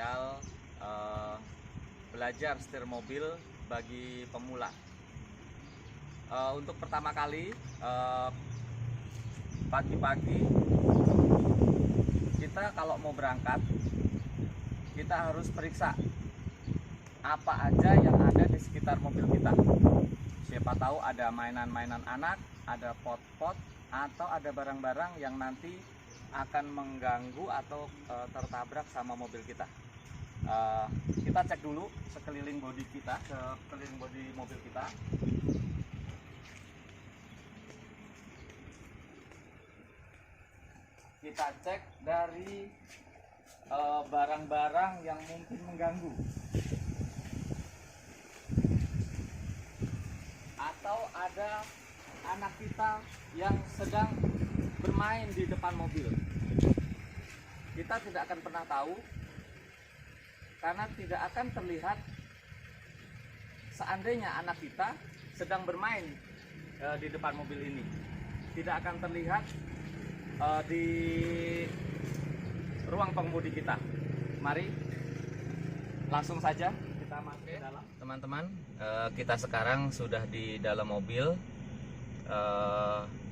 tutorial belajar setir mobil bagi pemula. Untuk pertama kali, pagi-pagi kita kalau mau berangkat, kita harus periksa apa aja yang ada di sekitar mobil kita. Siapa tahu ada mainan-mainan anak, ada pot-pot, atau ada barang-barang yang nanti akan mengganggu atau tertabrak sama mobil kita. Kita cek dulu sekeliling bodi kita, sekeliling bodi mobil kita. Kita cek dari barang-barang yang mungkin mengganggu, atau ada anak kita yang sedang bermain di depan mobil. Kita tidak akan pernah tahu, karena tidak akan terlihat seandainya anak kita sedang bermain di depan mobil ini. Tidak akan terlihat di ruang pengemudi kita. Mari langsung saja kita masuk ke dalam. Teman-teman, kita sekarang sudah di dalam mobil.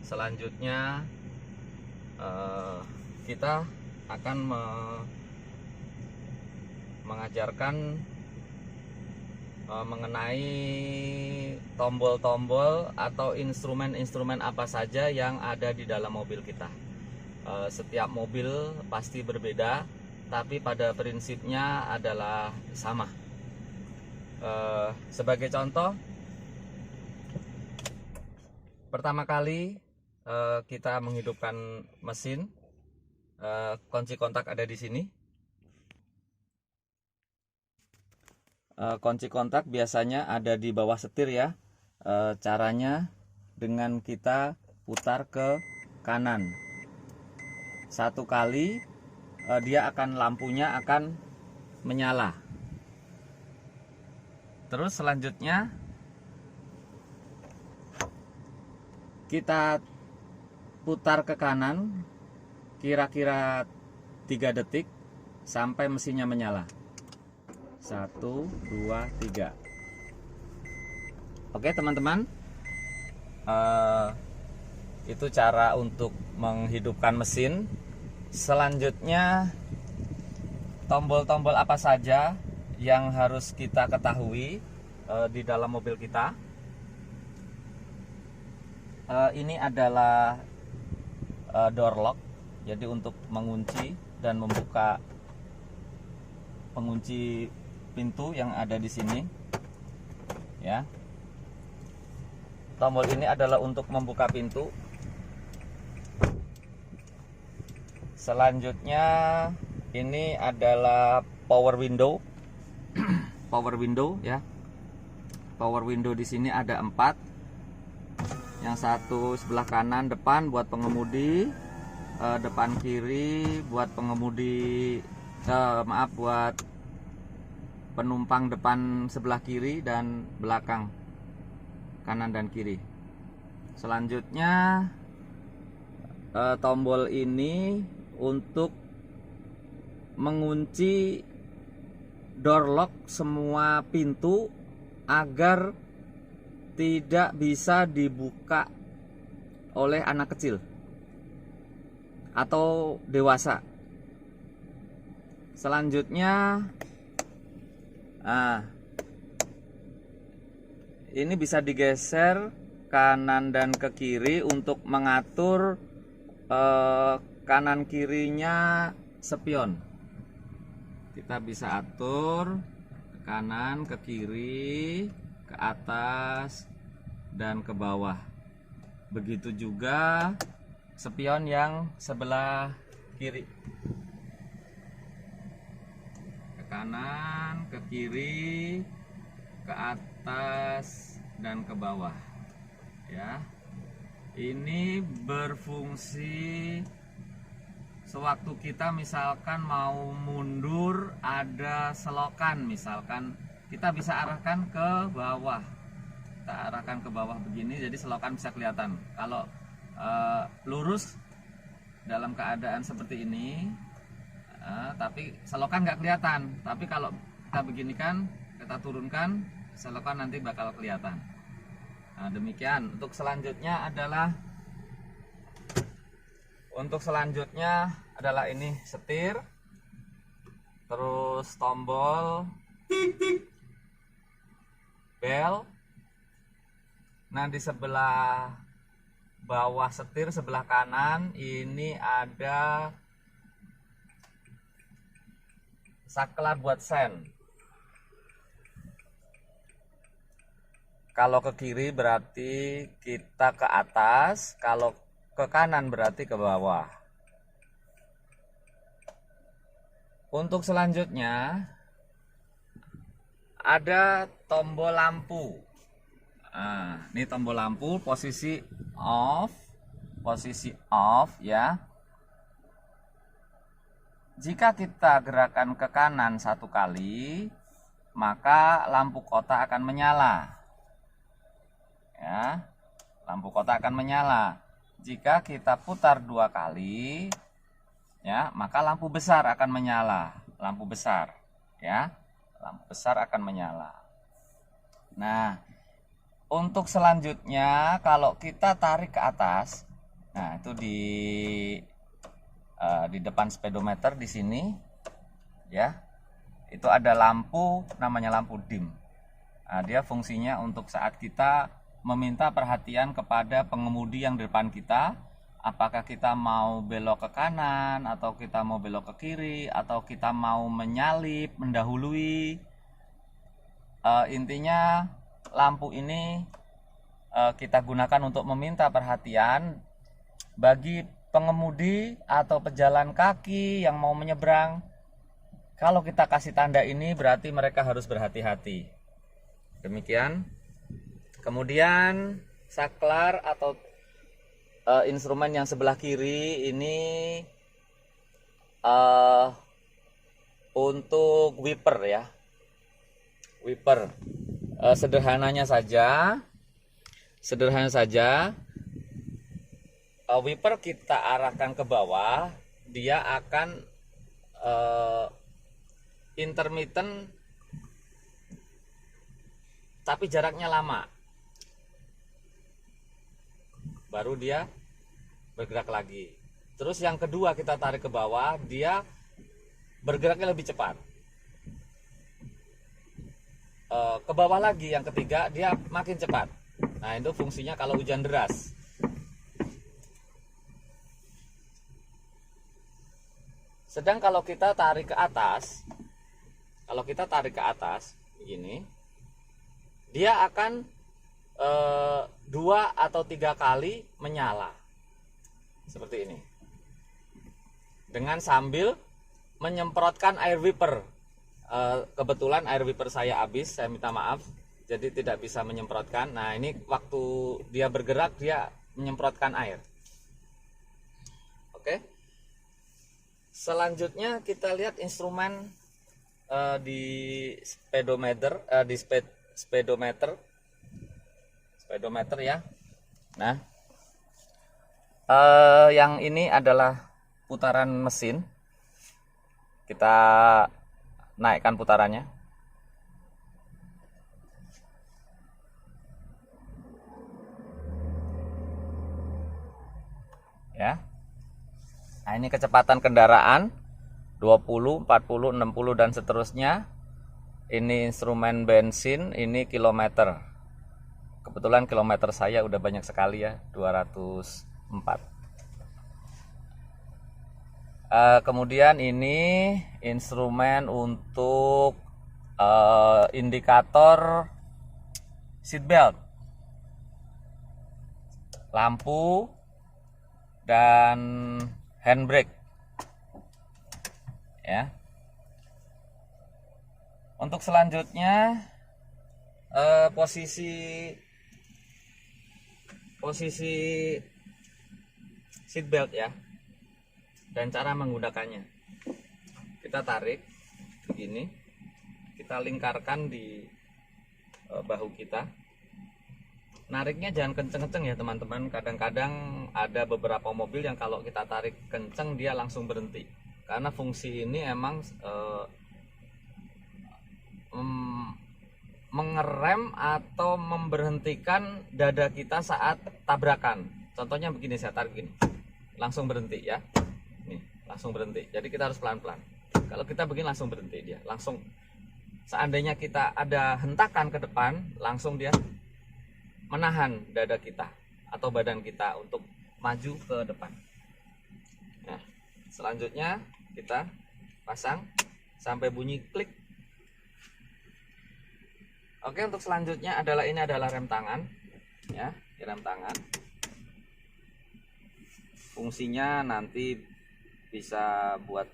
Selanjutnya kita akan mengajarkan mengenai tombol-tombol atau instrumen-instrumen apa saja yang ada di dalam mobil kita. Setiap mobil pasti berbeda, tapi pada prinsipnya adalah sama. Sebagai contoh, pertama kali kita menghidupkan mesin, kunci kontak ada di sini. Kunci kontak biasanya ada di bawah setir ya. Caranya dengan kita putar ke kanan. Satu kali lampunya akan menyala. Terus selanjutnya kita putar ke kanan kira-kira 3 detik sampai mesinnya menyala. 1, 2, 3. Oke teman-teman, itu cara untuk menghidupkan mesin. Selanjutnya, tombol-tombol apa saja yang harus kita ketahui di dalam mobil kita. Ini adalah door lock, jadi untuk mengunci dan membuka pengunci pintu yang ada di sini ya. Tombol ini adalah untuk membuka pintu. Selanjutnya ini adalah power window. Power window ya. Power window di sini ada 4. Yang satu sebelah kanan depan buat pengemudi, depan kiri buat pengemudi, buat penumpang depan sebelah kiri dan belakang kanan dan kiri. Selanjutnya tombol ini untuk mengunci door lock semua pintu agar tidak bisa dibuka oleh anak kecil atau dewasa. Selanjutnya ini bisa digeser kanan dan ke kiri untuk mengatur kanan kirinya spion. Kita bisa atur ke kanan, ke kiri, ke atas, dan ke bawah. Begitu juga spion yang sebelah kiri. Ke kanan, ke kiri, ke atas, dan ke bawah. Ya. Ini berfungsi sewaktu kita misalkan mau mundur, ada selokan misalkan, kita bisa arahkan ke bawah. Kita arahkan ke bawah begini, jadi selokan bisa kelihatan. Kalau lurus dalam keadaan seperti ini, Tapi selokan nggak kelihatan. Tapi kalau kita beginikan, kita turunkan, selokan nanti bakal kelihatan. Nah, demikian. Untuk selanjutnya adalah ini setir, terus tombol bel. Nah, di sebelah bawah setir sebelah kanan ini ada saklar buat sen. Kalau ke kiri berarti kita ke atas, kalau ke kanan berarti ke bawah. Untuk selanjutnya ada tombol lampu. Nah, ini tombol lampu posisi off ya. Jika kita gerakan ke kanan satu kali, maka lampu kotak akan menyala. Ya, lampu kotak akan menyala. Jika kita putar 2 kali, ya, maka lampu besar akan menyala. Lampu besar, ya, lampu besar akan menyala. Nah, untuk selanjutnya kalau kita tarik ke atas, nah itu di depan speedometer di sini, ya, itu ada lampu namanya lampu dim. Nah, dia fungsinya untuk saat kita meminta perhatian kepada pengemudi yang di depan kita, apakah kita mau belok ke kanan atau kita mau belok ke kiri atau kita mau menyalip, mendahului. Intinya lampu ini kita gunakan untuk meminta perhatian bagi pengemudi atau pejalan kaki yang mau menyeberang. Kalau kita kasih tanda ini berarti mereka harus berhati-hati. Demikian. Kemudian saklar atau instrumen yang sebelah kiri ini untuk wiper ya. Wiper. Sederhana saja wiper kita arahkan ke bawah, dia akan intermittent tapi jaraknya lama, baru dia bergerak lagi. Terus yang kedua kita tarik ke bawah, dia bergeraknya lebih cepat. Ke bawah lagi yang ketiga, dia makin cepat. Nah, itu fungsinya kalau hujan deras. Sedang kalau kita tarik ke atas, begini, dia akan 2 atau 3 kali menyala seperti ini, dengan sambil menyemprotkan air wiper. Kebetulan air wiper saya habis, saya minta maaf, jadi tidak bisa menyemprotkan. Nah, ini waktu dia bergerak dia menyemprotkan air. Oke. Selanjutnya kita lihat instrumen di speedometer, speedometer ya. Nah, yang ini adalah putaran mesin. Kita naikkan putarannya. Ya. Nah, ini kecepatan kendaraan 20, 40, 60 dan seterusnya. Ini instrumen bensin, ini kilometer. Kebetulan kilometer saya udah banyak sekali ya, 204. Kemudian ini instrumen untuk indikator seatbelt, lampu, dan handbrake ya. Untuk selanjutnya posisi seatbelt ya, dan cara menggunakannya. Kita tarik begini, kita lingkarkan di bahu kita. Nariknya jangan kenceng-kenceng ya teman-teman. Kadang-kadang ada beberapa mobil yang kalau kita tarik kenceng dia langsung berhenti karena fungsi ini emang mengerem atau memberhentikan dada kita saat tabrakan. Contohnya begini, saya tarik begini, langsung berhenti ya. Nih, langsung berhenti. Jadi kita harus pelan-pelan. Kalau kita begini langsung berhenti dia. Langsung, seandainya kita ada hentakan ke depan, langsung dia menahan dada kita atau badan kita untuk maju ke depan. Nah, selanjutnya kita pasang sampai bunyi klik. Oke, untuk selanjutnya adalah ini adalah rem tangan ya, rem tangan. Fungsinya nanti bisa buat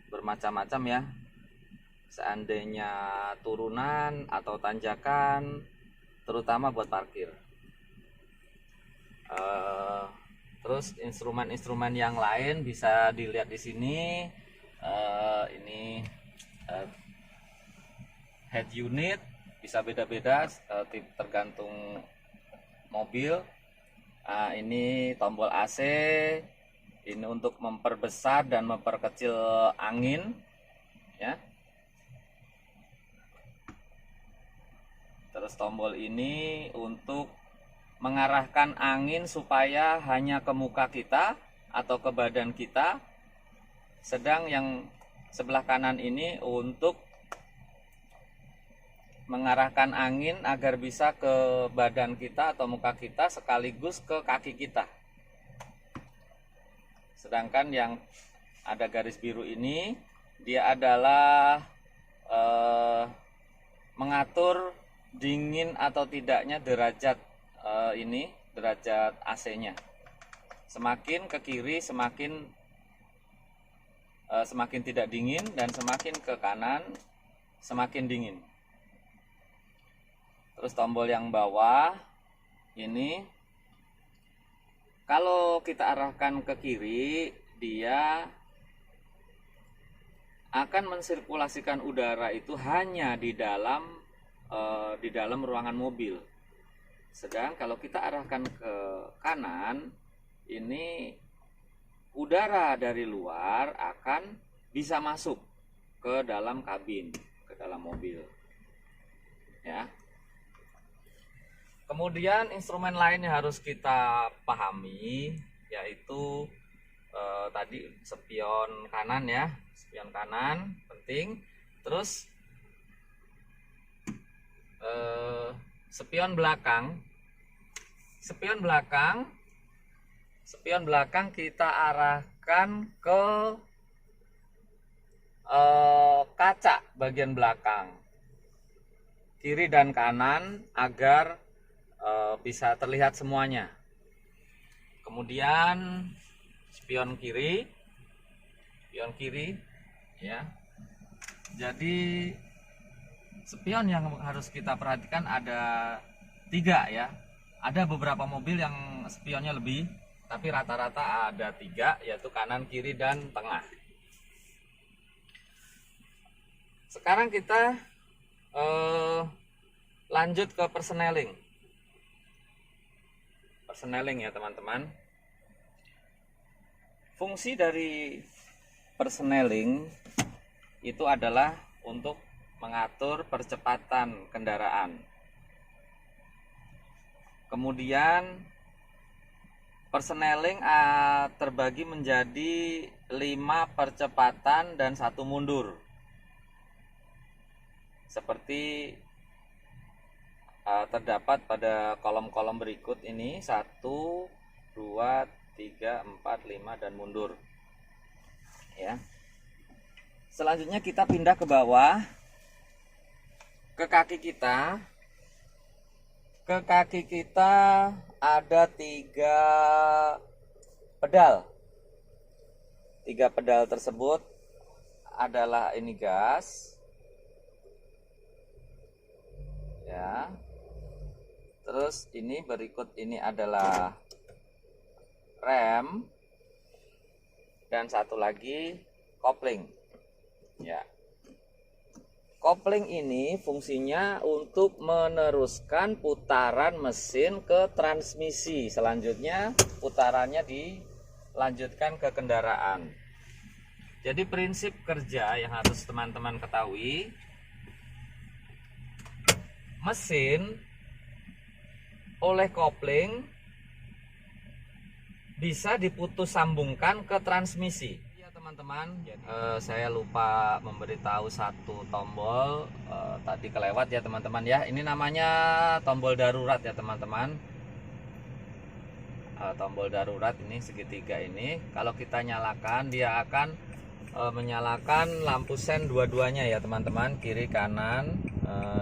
bermacam-macam ya. Seandainya turunan atau tanjakan, terutama buat parkir. Terus instrumen-instrumen yang lain bisa dilihat di sini. Ini head unit bisa beda-beda, tergantung mobil. Ini tombol AC, ini untuk memperbesar dan memperkecil angin ya. Terus tombol ini untuk mengarahkan angin supaya hanya ke muka kita atau ke badan kita. Sedang yang sebelah kanan ini untuk mengarahkan angin agar bisa ke badan kita atau muka kita sekaligus ke kaki kita. Sedangkan yang ada garis biru ini dia adalah mengatur dingin atau tidaknya derajat derajat AC-nya. Semakin ke kiri semakin tidak dingin, dan semakin ke kanan semakin dingin. Terus tombol yang bawah ini kalau kita arahkan ke kiri, dia akan mensirkulasikan udara itu hanya di dalam ruangan mobil. Sedang kalau kita arahkan ke kanan, ini udara dari luar akan bisa masuk ke dalam kabin, ke dalam mobil. Ya. Kemudian instrumen lain yang harus kita pahami yaitu tadi spion kanan ya, spion kanan penting. Terus spion belakang kita arahkan ke kaca bagian belakang kiri dan kanan agar bisa terlihat semuanya. Kemudian spion kiri ya. Jadi spion yang harus kita perhatikan ada 3 ya. Ada beberapa mobil yang spionnya lebih, tapi rata-rata ada 3, yaitu kanan, kiri, dan tengah. Sekarang kita lanjut ke persneling ya teman-teman. Fungsi dari persneling itu adalah untuk mengatur percepatan kendaraan. Kemudian persneling terbagi menjadi 5 percepatan dan 1 mundur. Seperti terdapat pada kolom-kolom berikut ini, 1, 2, 3, 4, 5 dan mundur. Ya. Selanjutnya kita pindah ke bawah ke kaki kita. Ke kaki kita ada 3 pedal. 3 pedal tersebut adalah ini gas. Ya. Terus ini berikut ini adalah rem, dan satu lagi kopling. Ya. Kopling ini fungsinya untuk meneruskan putaran mesin ke transmisi. Selanjutnya putarannya dilanjutkan ke kendaraan. Jadi prinsip kerja yang harus teman-teman ketahui, mesin oleh kopling bisa diputus sambungkan ke transmisi. Ya teman-teman, saya lupa memberitahu satu tombol, tadi kelewat ya teman-teman ya. Ini namanya tombol darurat ya teman-teman. Tombol darurat ini segitiga ini, kalau kita nyalakan dia akan menyalakan lampu sen dua-duanya ya teman-teman, kiri kanan,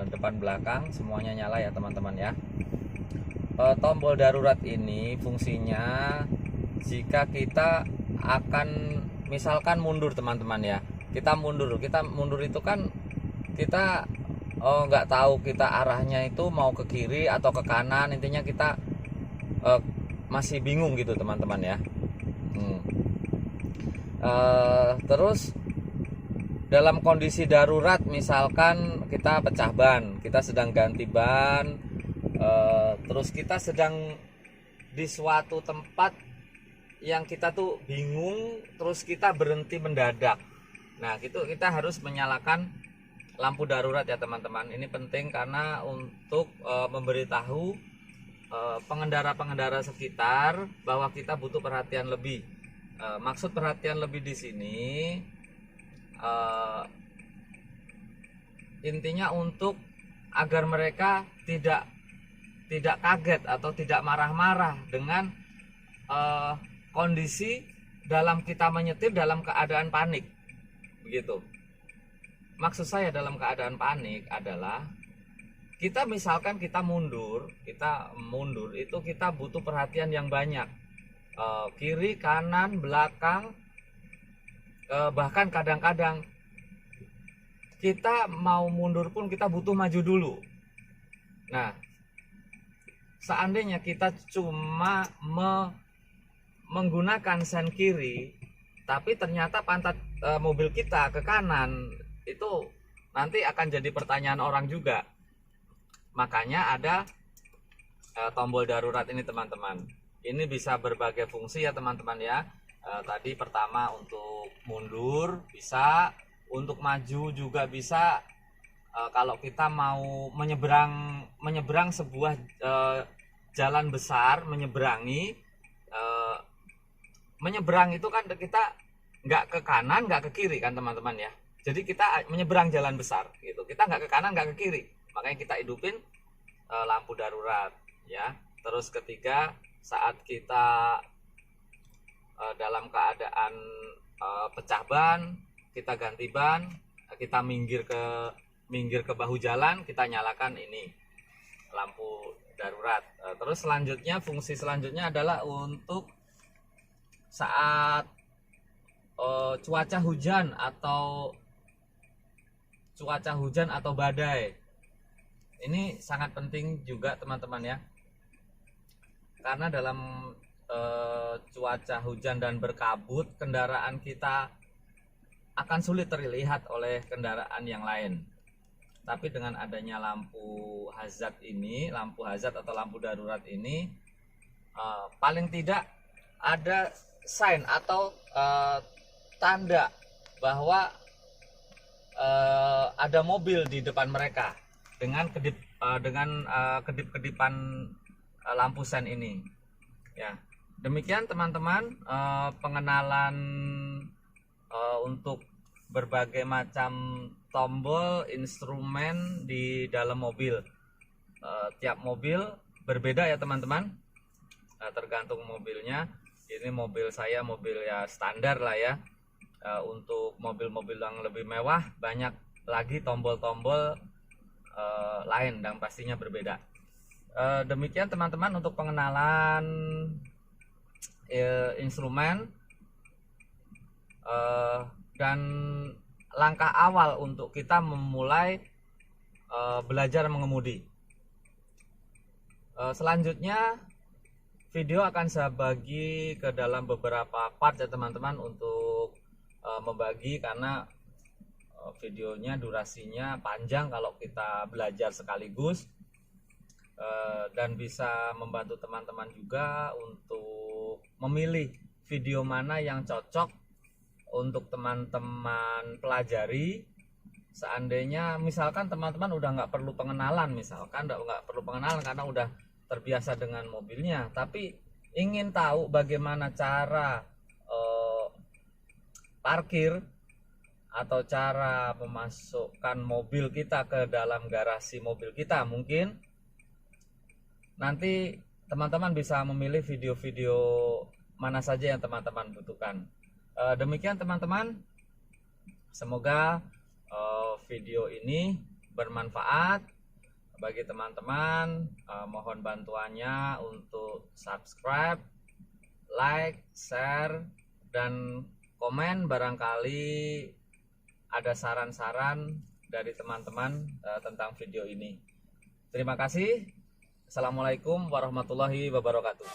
depan belakang semuanya nyala ya teman-teman ya. Tombol darurat ini fungsinya jika kita akan misalkan mundur teman-teman ya, kita mundur itu kan kita nggak tahu kita arahnya itu mau ke kiri atau ke kanan, intinya kita masih bingung gitu teman-teman ya. Terus dalam kondisi darurat, misalkan kita pecah ban, kita sedang ganti ban, terus kita sedang di suatu tempat yang kita tuh bingung, terus kita berhenti mendadak. Nah gitu, kita harus menyalakan lampu darurat ya teman-teman. Ini penting karena untuk memberitahu pengendara-pengendara sekitar bahwa kita butuh perhatian lebih. Maksud perhatian lebih di sini intinya untuk agar mereka tidak kaget atau tidak marah-marah dengan kondisi dalam kita menyetir dalam keadaan panik, begitu. Maksud saya dalam keadaan panik adalah kita misalkan kita mundur itu kita butuh perhatian yang banyak. Kiri, kanan, belakang, bahkan kadang-kadang kita mau mundur pun kita butuh maju dulu. Nah, seandainya kita cuma menggunakan sen kiri, tapi ternyata pantat mobil kita ke kanan, itu nanti akan jadi pertanyaan orang juga. Makanya ada tombol darurat ini teman-teman. Ini bisa berbagai fungsi ya teman-teman ya. Tadi pertama untuk mundur bisa, untuk maju juga bisa. Kalau kita mau menyeberang sebuah jalan besar, menyeberang itu kan kita nggak ke kanan nggak ke kiri kan teman-teman ya. Jadi kita menyeberang jalan besar gitu, kita nggak ke kanan nggak ke kiri, makanya kita hidupin lampu darurat ya. Terus ketiga, saat kita dalam keadaan pecah ban, kita ganti ban, kita minggir ke bahu jalan, kita nyalakan ini lampu darurat. Terus selanjutnya, fungsi selanjutnya adalah untuk saat cuaca hujan atau badai. Ini sangat penting juga teman-teman ya. Karena dalam cuaca hujan dan berkabut, kendaraan kita akan sulit terlihat oleh kendaraan yang lain. Tapi dengan adanya lampu hazard atau lampu darurat ini, paling tidak ada sign atau tanda bahwa ada mobil di depan mereka dengan kedip-kedipan lampu sen ini ya. Demikian teman-teman pengenalan untuk berbagai macam tombol instrumen di dalam mobil. Tiap mobil berbeda ya teman-teman, tergantung mobilnya. Ini mobil saya mobil ya standar lah ya. Untuk mobil-mobil yang lebih mewah banyak lagi tombol-tombol lain dan pastinya berbeda. Demikian teman-teman untuk pengenalan instrumen dan langkah awal untuk kita memulai belajar mengemudi. Selanjutnya video akan saya bagi ke dalam beberapa part ya teman-teman, untuk membagi, karena videonya durasinya panjang kalau kita belajar sekaligus, dan bisa membantu teman-teman juga untuk memilih video mana yang cocok untuk teman-teman pelajari. Seandainya misalkan teman-teman udah nggak perlu pengenalan, misalkan nggak perlu pengenalan karena udah terbiasa dengan mobilnya, tapi ingin tahu bagaimana cara parkir atau cara memasukkan mobil kita ke dalam garasi mobil kita, mungkin nanti teman-teman bisa memilih video-video mana saja yang teman-teman butuhkan. Demikian teman-teman, semoga video ini bermanfaat bagi teman-teman. Mohon bantuannya untuk subscribe, like, share, dan komen barangkali ada saran-saran dari teman-teman tentang video ini. Terima kasih. Assalamualaikum warahmatullahi wabarakatuh.